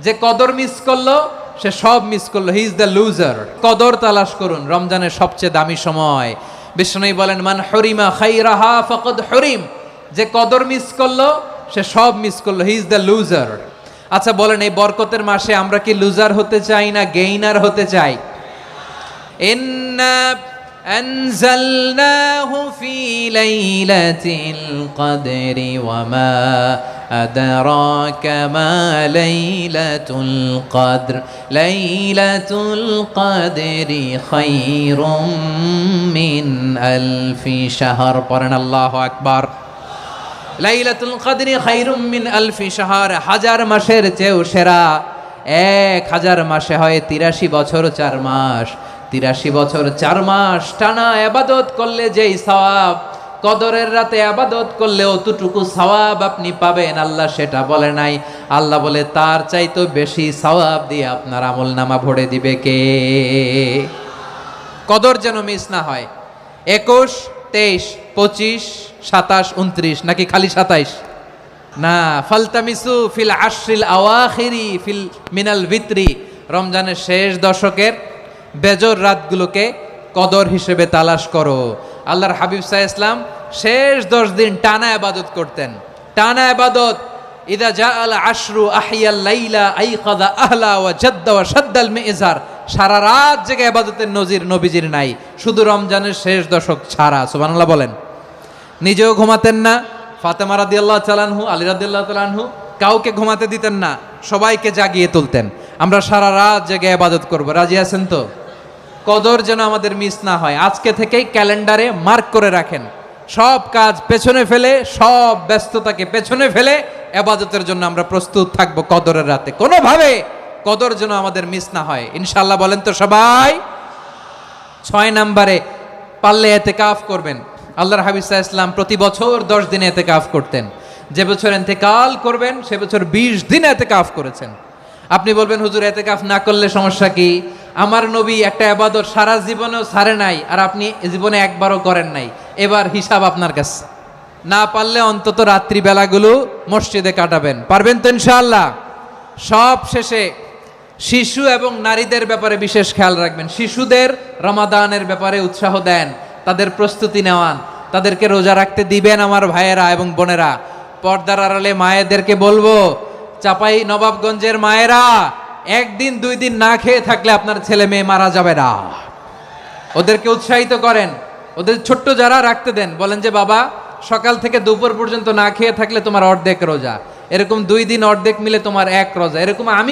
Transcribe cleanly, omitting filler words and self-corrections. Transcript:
যে কদর মিস করলো সে সব মিস করলো, হি ইজ দ্য লুজার। কদর তালাশ করুন, রমজানের সবচেয়ে দামি সময়। বিষ্ণু বলেন, মান হরিমা খাইরাহা ফাকাদ হরিম। যে কদর মিস করলো সে সব মিস করলো, হি ইজ দ্য লুজার। আচ্ছা বলেন, এই বরকতের মাসে আমরা কি লুজার হতে চাই না গেইনার হতে চাই? ইন্না আনজালনাহু ফি লাইলাতিল কদরি ওয়া মা আদরাকা মা লাইলাতুল কদর লাইলাতুল কদরি খায়রুম মিন আলফি শাহর। পড়েন আল্লাহু আকবার। লাইলাতুল কদরি খায়রুম মিন আলফি শাহর, হাজার মাসের চেয়েও সেরা। 1000 মাসে হয় 83 বছর 4 মাস। 83 বছর 4 মাস টানা ইবাদত করলে যেই সওয়াব, কদরের রাতে ইবাদত করলে অতটুকু সওয়াব আপনি পাবেন, আল্লাহ সেটা বলে নাই। আল্লাহ বলে তার চাইতে বেশি সওয়াব দিয়ে আপনার আমলনামা ভরে দিবে কে? কদর যেন মিস না হয়। 21, 23, 25, 27, 29 নাকি খালি 27? না, ফালতামিসু ফিল আশরিল আওয়াখিরি ফিল মিনাল ভিতরি। রমজানের শেষ দশকের বেজর রাতগুলোকে কদর হিসেবে তালাশ করো। আল্লাহর হাবিব সাল্লাল্লাহু আলাইহি ওয়াসাল্লাম শেষ 10 দিন টানা ইবাদত করতেন, টানা ইবাদত। ইদা জাআল আশরু আহিয়াল লাইলা আইকাযা আহলা ওয়া জাদ্দা ওয়া শাদ্দাল মিজার। সারা রাত জেগে ইবাদতের নজির নবীজির নাই, শুধু রমজানের শেষ দশক ছাড়া। সুবহানাল্লাহ বলেন। নিজেও ঘুমাতেন না, ফাতেমা রাদিয়াল্লাহু তাআলা আনহু, আলী রাদিয়াল্লাহু তাআলা আনহু কাউকে ঘুমাতে দিতেন না, সবাইকে জাগিয়ে তুলতেন। আমরা সারা রাত জেগে ইবাদত করব, রাজি আছেন তো? কদর যেন আমাদের মিস না হয়। আজকে থেকেই ক্যালেন্ডারে মার্ক করে রাখেন, সব কাজ পেছনে ফেলে, সব ব্যস্ততাকে পেছনে ফেলে ইবাদতের জন্য আমরা প্রস্তুত থাকব কদরের রাতে। কোনোভাবে কদর যেন আমাদের মিস না হয়, ইনশাআল্লাহ। বলেন তো সবাই। 6 নম্বরে পারলে ইতিকাফ করবেন। আল্লাহর হাবিব সাল্লাল্লাহু আলাইহি ওয়াসাল্লাম প্রতি বছর 10 দিন ইতিকাফ করতেন। যে বছর ইন্তেকাল করবেন সে বছর 20 দিন ইতিকাফ করেছেন। আপনি বলবেন, হুজুর ইতিকাফ না করলে সমস্যা কি? আমার নবী একটা ইবাদত সারা জীবনেও ছাড়ে নাই, আর আপনি জীবনে একবারও করেন নাই। এবার হিসাব আপনার কাছে। না পারলে অন্তত রাত্রি বেলাগুলো মসজিদে কাটাবেন। পারবেন তো ইনশাআল্লাহ? সব শেষে শিশু এবং নারীদের ব্যাপারে বিশেষ খেয়াল রাখবেন। শিশুদের রমাদানের ব্যাপারে উৎসাহ দেন, তাদের প্রস্তুতি নেওয়ান, তাদেরকে রোজা রাখতে দিবেন। আমার ভাইয়েরা এবং বোনেরা, পর্দার আড়ালে মায়েদেরকে বলবো, চাপাই নবাবগঞ্জের মায়েরা, 1 দিন 2 দিন না খেয়ে থাকলে আপনার ছেলে মেয়ে মারা যাবে না। ওদেরকে উৎসাহিত করেন, ওদের ছোট্ট যারা রাখতে দেন, বলেন যে বাবা সকাল থেকে দুপুর পর্যন্ত না খেয়ে থাকলে তোমার অর্ধেক রোজা, এরকম 2 দিন অর্ধেক মিলে তোমার 1 রোজা, এরকম আমি